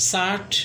60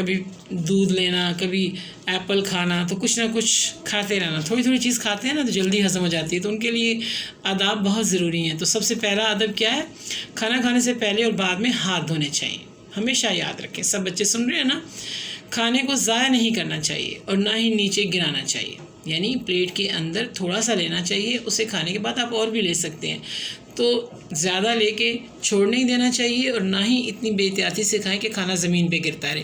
کبھی دودھ لینا، کبھی ایپل کھانا، تو کچھ نہ کچھ کھاتے رہنا. تھوڑی تھوڑی چیز کھاتے ہیں نا تو جلدی ہضم ہو جاتی ہے. تو ان کے لیے آداب بہت ضروری ہیں. تو سب سے پہلا ادب کیا ہے؟ کھانا کھانے سے پہلے اور بعد میں ہاتھ دھونے چاہیے. ہمیشہ یاد رکھیں. سب بچے سن رہے ہیں نا؟ کھانے کو ضائع نہیں کرنا چاہیے اور نہ ہی نیچے گرانا چاہیے. یعنی پلیٹ کے اندر تھوڑا سا لینا چاہیے، اسے کھانے کے بعد آپ اور بھی لے سکتے ہیں. تو زیادہ لے کے چھوڑ نہیں دینا چاہیے اور نہ ہی اتنی بے احتیاطی سے کھائیں کہ کھانا زمین پہ گرتا رہے.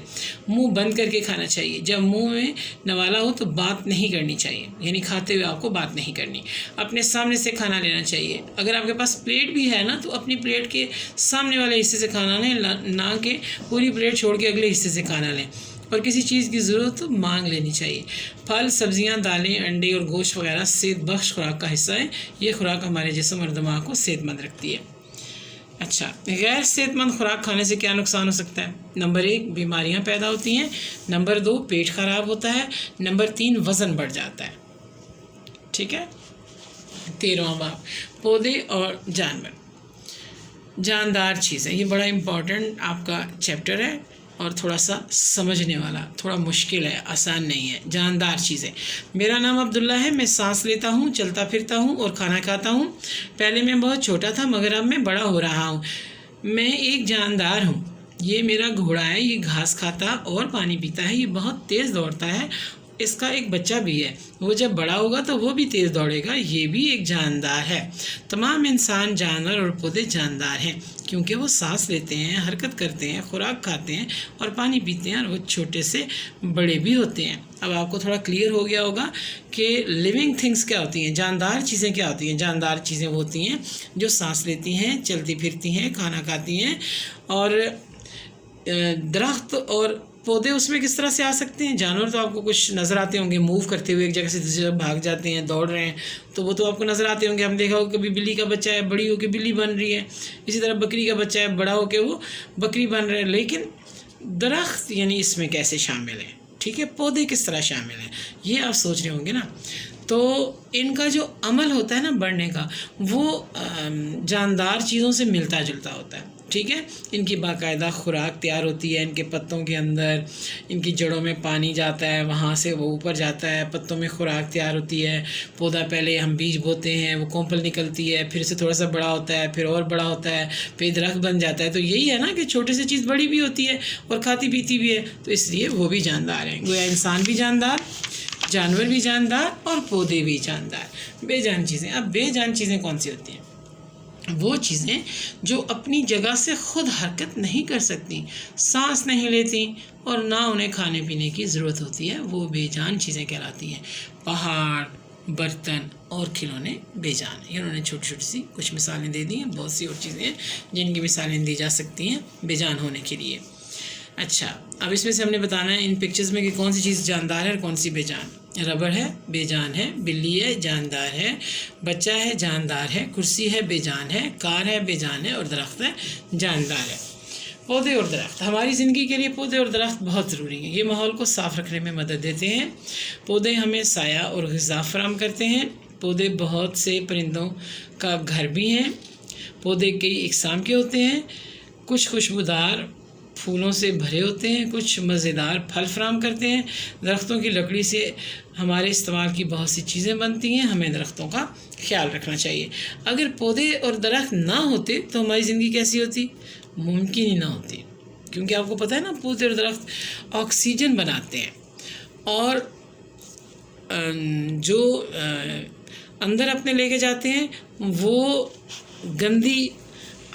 منہ بند کر کے کھانا چاہیے. جب منہ میں نوالا ہو تو بات نہیں کرنی چاہیے، یعنی کھاتے ہوئے آپ کو بات نہیں کرنی. اپنے سامنے سے کھانا لینا چاہیے. اگر آپ کے پاس پلیٹ بھی ہے نا تو اپنی پلیٹ کے سامنے والے حصے سے کھانا لیں، نہ کہ پوری پلیٹ چھوڑ کے اگلے حصے سے کھانا لیں. اور کسی چیز کی ضرورت تو مانگ لینی چاہیے. پھل، سبزیاں، دالیں، انڈے اور گوشت وغیرہ صحت بخش خوراک کا حصہ ہے. یہ خوراک ہمارے جسم اور دماغ کو صحت مند رکھتی ہے. اچھا، غیر صحت مند خوراک کھانے سے کیا نقصان ہو سکتا ہے؟ نمبر 1، بیماریاں پیدا ہوتی ہیں. نمبر 2، پیٹ خراب ہوتا ہے. نمبر 3، وزن بڑھ جاتا ہے. ٹھیک ہے. 13واں باب، پودے اور جانور. جاندار چیزیں، یہ بڑا امپورٹنٹ آپ کا چیپٹر ہے اور تھوڑا سا سمجھنے والا، تھوڑا مشکل ہے، آسان نہیں ہے. جاندار چیزیں. میرا نام عبداللہ ہے. میں سانس لیتا ہوں، چلتا پھرتا ہوں اور کھانا کھاتا ہوں. پہلے میں بہت چھوٹا تھا مگر اب میں بڑا ہو رہا ہوں. میں ایک جاندار ہوں. یہ میرا گھوڑا ہے. یہ گھاس کھاتا اور پانی پیتا ہے. یہ بہت تیز دوڑتا ہے. اس کا ایک بچہ بھی ہے. وہ جب بڑا ہوگا تو وہ بھی تیز دوڑے گا. یہ بھی ایک جاندار ہے. تمام انسان، جانور اور پودے جاندار ہیں کیونکہ وہ سانس لیتے ہیں، حرکت کرتے ہیں، خوراک کھاتے ہیں اور پانی پیتے ہیں، اور وہ چھوٹے سے بڑے بھی ہوتے ہیں. اب آپ کو تھوڑا کلیئر ہو گیا ہوگا کہ لیونگ تھنگس کیا ہوتی ہیں، جاندار چیزیں کیا ہوتی ہیں. جاندار چیزیں وہ ہوتی ہیں جو سانس لیتی ہیں، چلتی پھرتی ہیں، کھانا کھاتی ہیں. اور درخت اور پودے اس میں کس طرح سے آ سکتے ہیں؟ جانور تو آپ کو کچھ نظر آتے ہوں گے موو کرتے ہوئے، ایک جگہ سے دوسری جگہ بھاگ جاتے ہیں، دوڑ رہے ہیں، تو وہ تو آپ کو نظر آتے ہوں گے. ہم دیکھا ہو کبھی بلی کا بچہ ہے، بڑی ہو کے بلی بن رہی ہے. اسی طرح بکری کا بچہ ہے، بڑا ہو کے وہ بکری بن رہا ہے. لیکن درخت یعنی اس میں کیسے شامل ہیں؟ ٹھیک ہے. پودے کس طرح شامل ہیں یہ آپ سوچ رہے ہوں گے نا. تو ان کا جو عمل ہوتا ہے نا بڑھنے کا، وہ جاندار چیزوں سے ملتا جلتا ہوتا ہے. ٹھیک ہے. ان کی باقاعدہ خوراک تیار ہوتی ہے. ان کے پتوں کے اندر، ان کی جڑوں میں پانی جاتا ہے، وہاں سے وہ اوپر جاتا ہے. پتوں میں خوراک تیار ہوتی ہے. پودا پہلے ہم بیج بوتے ہیں، وہ کومپل نکلتی ہے، پھر سے تھوڑا سا بڑا ہوتا ہے، پھر اور بڑا ہوتا ہے، پھر درخت بن جاتا ہے. تو یہی ہے نا کہ چھوٹے سے چیز بڑی بھی ہوتی ہے اور کھاتی پیتی بھی ہے. تو اس لیے وہ بھی جاندار ہیں. گویا انسان بھی جاندار، جانور بھی جاندار اور پودے بھی جاندار. بے جان چیزیں. اب بے جان چیزیں کون سی ہوتی ہیں؟ وہ چیزیں جو اپنی جگہ سے خود حرکت نہیں کر سکتی، سانس نہیں لیتی اور نہ انہیں کھانے پینے کی ضرورت ہوتی ہے، وہ بے جان چیزیں کہلاتی ہیں. پہاڑ، برتن اور کھلونے بے جان ہیں. انہوں نے چھوٹی چھوٹی سی کچھ مثالیں دے دی ہیں. بہت سی اور چیزیں ہیں جن کی مثالیں دی جا سکتی ہیں بے جان ہونے کے لیے. اچھا، اب اس میں سے ہم نے بتانا ہے ان پکچرز میں کہ کون سی چیز جاندار ہے اور کون سی بے جان. ربڑ ہے، بے جان ہے. بلی ہے، جاندار ہے. بچہ ہے، جاندار ہے. کرسی ہے، بے جان ہے. کار ہے، بے جان ہے. اور درخت ہے، جاندار ہے. پودے اور درخت. ہماری زندگی کے لیے پودے اور درخت بہت ضروری ہیں. یہ ماحول کو صاف رکھنے میں مدد دیتے ہیں. پودے ہمیں سایہ اور غذا فراہم کرتے ہیں. پودے بہت سے پرندوں کا گھر بھی ہیں. پودے کئی اقسام کے ہوتے ہیں. کچھ خوشبودار پھولوں سے بھرے ہوتے ہیں، کچھ مزیدار پھل فراہم کرتے ہیں. درختوں کی لکڑی سے ہمارے استعمال کی بہت سی چیزیں بنتی ہیں. ہمیں درختوں کا خیال رکھنا چاہیے. اگر پودے اور درخت نہ ہوتے تو ہماری زندگی کیسی ہوتی؟ ممکن ہی نہ ہوتی. کیونکہ آپ کو پتہ ہے نا پودے اور درخت آکسیجن بناتے ہیں اور جو اندر اپنے لے کے جاتے ہیں وہ گندی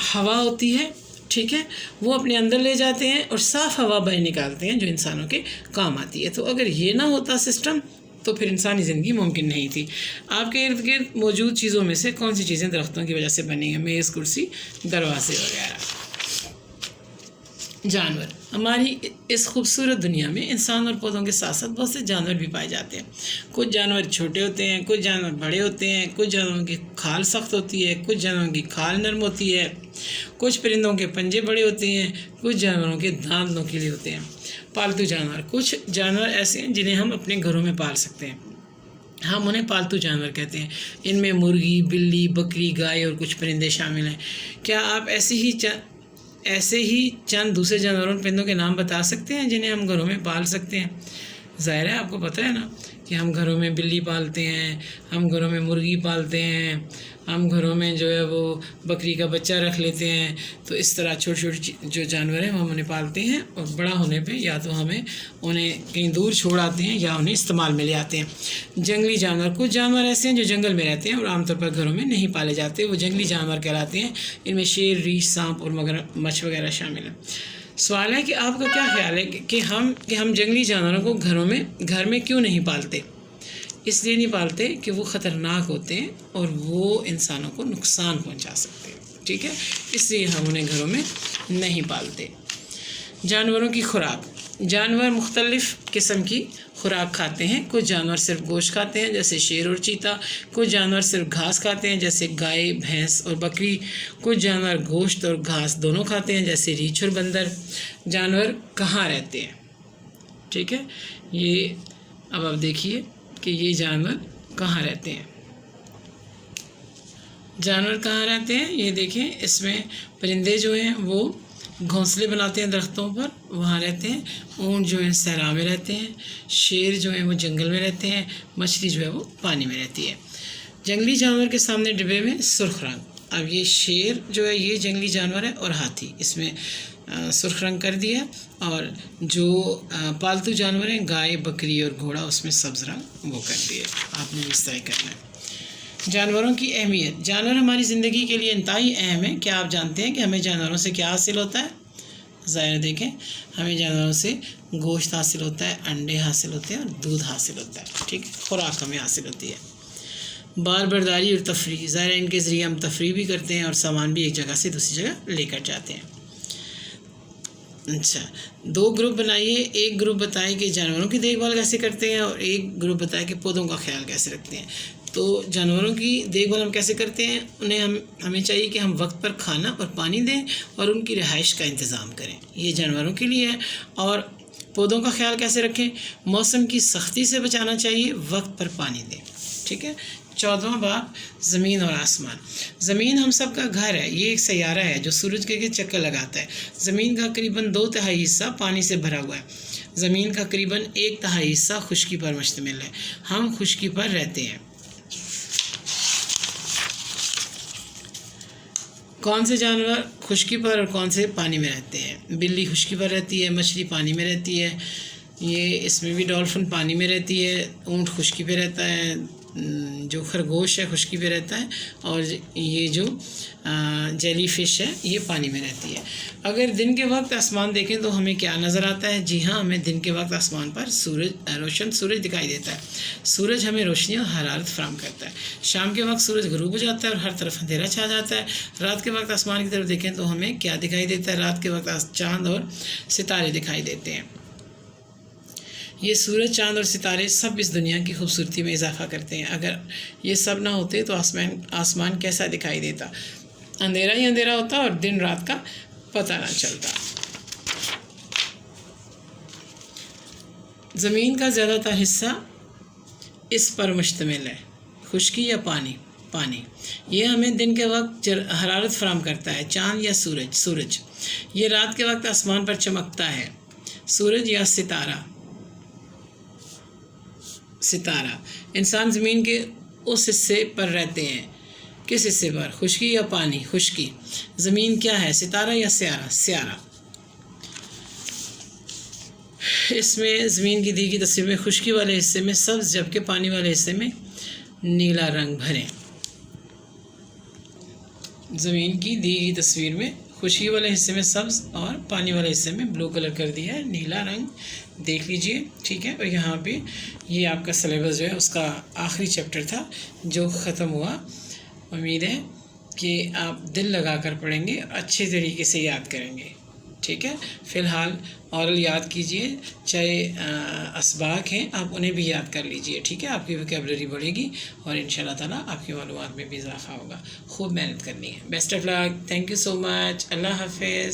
ہوا ہوتی ہے. ٹھیک ہے. وہ اپنے اندر لے جاتے ہیں اور صاف ہوا باہر نکالتے ہیں جو انسانوں کے کام آتی ہے. تو اگر یہ نہ ہوتا سسٹم تو پھر انسانی زندگی ممکن نہیں تھی. آپ کے ارد گرد موجود چیزوں میں سے کون سی چیزیں درختوں کی وجہ سے بنی ہیں؟ میز، کرسی، دروازے وغیرہ. جانور. ہماری اس خوبصورت دنیا میں انسان اور پودوں کے ساتھ ساتھ بہت سے جانور بھی پائے جاتے ہیں. کچھ جانور چھوٹے ہوتے ہیں، کچھ جانور بڑے ہوتے ہیں. کچھ جانوروں کی کھال سخت ہوتی ہے، کچھ جانوروں کی کھال نرم ہوتی ہے. کچھ پرندوں کے پنجے بڑے ہوتے ہیں، کچھ جانوروں کے دانت نوکیلے ہوتے ہیں. پالتو جانور. کچھ جانور ایسے ہیں جنہیں ہم اپنے گھروں میں پال سکتے ہیں. ہم انہیں پالتو جانور کہتے ہیں. ان میں مرغی، بلی، بکری، گائے اور کچھ پرندے شامل ہیں. کیا آپ ایسی ہی ایسے ہی چند دوسرے جانوروں پرندوں کے نام بتا سکتے ہیں جنہیں ہم گھروں میں پال سکتے ہیں؟ ظاہر ہے آپ کو پتہ ہے نا کہ ہم گھروں میں بلی پالتے ہیں، ہم گھروں میں مرغی پالتے ہیں، ہم گھروں میں جو ہے وہ بکری کا بچہ رکھ لیتے ہیں. تو اس طرح چھوٹی چھوٹی جو جانور ہیں ہم انہیں پالتے ہیں، اور بڑا ہونے پہ یا تو ہمیں انہیں کہیں دور چھوڑ آتے ہیں یا انہیں استعمال میں لے آتے ہیں. جنگلی جانور، کچھ جانور ایسے ہیں جو جنگل میں رہتے ہیں اور عام طور پر گھروں میں نہیں پالے جاتے، وہ جنگلی جانور کہلاتے ہیں. ان میں شیر، ریچھ، سانپ اور مگرمچھ وغیرہ شامل ہیں. سوال ہے کہ آپ کا کیا خیال ہے کہ ہم جنگلی جانوروں کو گھر میں کیوں نہیں پالتے؟ اس لیے نہیں پالتے کہ وہ خطرناک ہوتے ہیں اور وہ انسانوں کو نقصان پہنچا سکتے ہیں. ٹھیک ہے، اس لیے ہم انہیں گھروں میں نہیں پالتے. جانوروں کی خوراک. جانور مختلف قسم کی خوراک کھاتے ہیں. کچھ جانور صرف گوشت کھاتے ہیں جیسے شیر اور چیتا. کچھ جانور صرف گھاس کھاتے ہیں جیسے گائے، بھینس اور بکری. کچھ جانور گوشت اور گھاس دونوں کھاتے ہیں جیسے ریچھ اور بندر. جانور کہاں رہتے ہیں؟ ٹھیک ہے، یہ اب آپ دیکھیے کہ یہ جانور کہاں رہتے ہیں. جانور کہاں رہتے ہیں یہ دیکھیں. اس میں پرندے جو ہیں وہ گھونسلے بناتے ہیں درختوں پر، وہاں رہتے ہیں. اونٹ جو ہیں صحرا میں رہتے ہیں. شیر جو ہیں وہ جنگل میں رہتے ہیں. مچھلی جو ہے وہ پانی میں رہتی ہے. جنگلی جانور کے سامنے ڈبے میں سرخ رنگ. اب یہ شیر جو ہے یہ جنگلی جانور ہے، اور ہاتھی اس میں سرخ رنگ کر دیا. اور جو پالتو جانور ہیں گائے، بکری اور گھوڑا، اس میں سبز رنگ وہ کر دیا. آپ نے اس طرح کرنا ہے. جانوروں کی اہمیت. جانور ہماری زندگی کے لیے انتہائی اہم ہے. کیا آپ جانتے ہیں کہ ہمیں جانوروں سے کیا حاصل ہوتا ہے؟ ظاہر دیکھیں، ہمیں جانوروں سے گوشت حاصل ہوتا ہے، انڈے حاصل ہوتے ہیں اور دودھ حاصل ہوتا ہے. ٹھیک ہے، خوراک ہمیں حاصل ہوتی ہے. بار برداری اور تفریح. ظاہر ان کے ذریعے ہم تفریح بھی کرتے ہیں اور سامان بھی ایک جگہ سے دوسری جگہ لے کر جاتے ہیں. اچھا، 2 گروپ بنائیے. ایک گروپ بتائیں کہ جانوروں کی دیکھ بھال کیسے کرتے ہیں، اور ایک گروپ بتائیں کہ پودوں کا خیال کیسے رکھتے ہیں. تو جانوروں کی دیکھ بھال ہم کیسے کرتے ہیں؟ ہمیں چاہیے کہ ہم وقت پر کھانا اور پانی دیں اور ان کی رہائش کا انتظام کریں. یہ جانوروں کے لیے ہے. اور پودوں کا خیال کیسے رکھیں؟ موسم کی سختی سے بچانا چاہیے، وقت پر پانی دیں. ٹھیک ہے. 14واں باب، زمین اور آسمان. زمین ہم سب کا گھر ہے. یہ ایک سیارہ ہے جو سورج کے چکر لگاتا ہے. زمین کا قریباً 2/3 حصہ پانی سے بھرا ہوا ہے. زمین کا قریباً 1/3 حصہ خشکی پر مشتمل ہے. ہم خشکی پر رہتے ہیں. کون سے جانور خشکی پر اور کون سے پانی میں رہتے ہیں؟ بلی خشکی پر رہتی ہے، مچھلی پانی میں رہتی ہے. یہ اس میں بھی ڈولفن پانی میں رہتی ہے. اونٹ خشکی پہ رہتا ہے. جو خرگوش ہے خشکی پہ رہتا ہے. اور یہ جو جیلی فش ہے یہ پانی میں رہتی ہے. اگر دن کے وقت آسمان دیکھیں تو ہمیں کیا نظر آتا ہے؟ جی ہاں، ہمیں دن کے وقت آسمان پر روشن سورج دکھائی دیتا ہے. سورج ہمیں روشنی اور حرارت فراہم کرتا ہے. شام کے وقت سورج غروب ہو جاتا ہے اور ہر طرف اندھیرا چھا جاتا ہے. رات کے وقت آسمان کی طرف دیکھیں تو ہمیں کیا دکھائی دیتا ہے؟ رات کے وقت چاند اور ستارے دکھائی دیتے ہیں. یہ سورج، چاند اور ستارے سب اس دنیا کی خوبصورتی میں اضافہ کرتے ہیں. اگر یہ سب نہ ہوتے تو آسمان کیسا دکھائی دیتا؟ اندھیرا ہی اندھیرا ہوتا اور دن رات کا پتہ نہ چلتا. زمین کا زیادہ تر حصہ اس پر مشتمل ہے. خشکی یا پانی؟ پانی. یہ ہمیں دن کے وقت حرارت فراہم کرتا ہے. چاند یا سورج. یہ رات کے وقت آسمان پر چمکتا ہے. سورج یا ستارہ؟ انسان زمین کے اس حصے پر رہتے ہیں. کس حصے پر؟ خشکی یا پانی؟ خشکی. زمین کیا ہے؟ ستارہ یا سیارہ؟ اس میں زمین کی دی گئی تصویر میں خشکی والے حصے میں سبز جبکہ پانی والے حصے میں نیلا رنگ بھریں. زمین کی دی گئی تصویر میں خشکی والے حصے میں سبز اور پانی والے حصے میں بلو کلر کر دیا ہے، نیلا رنگ دیکھ لیجئے. ٹھیک ہے. اور یہاں پہ یہ آپ کا سلیبس جو ہے اس کا آخری چیپٹر تھا جو ختم ہوا. امید ہے کہ آپ دل لگا کر پڑھیں گے، اچھے طریقے سے یاد کریں گے. ٹھیک ہے. فی الحال اورل یاد کیجئے، چاہے اسباق ہیں آپ انہیں بھی یاد کر لیجئے. ٹھیک ہے. آپ کی ویکیبلری بڑھے گی اور انشاءاللہ تعالیٰ آپ کی معلومات میں بھی اضافہ ہوگا. خوب محنت کرنی ہے. Best of luck. Thank you so much. اللہ حافظ.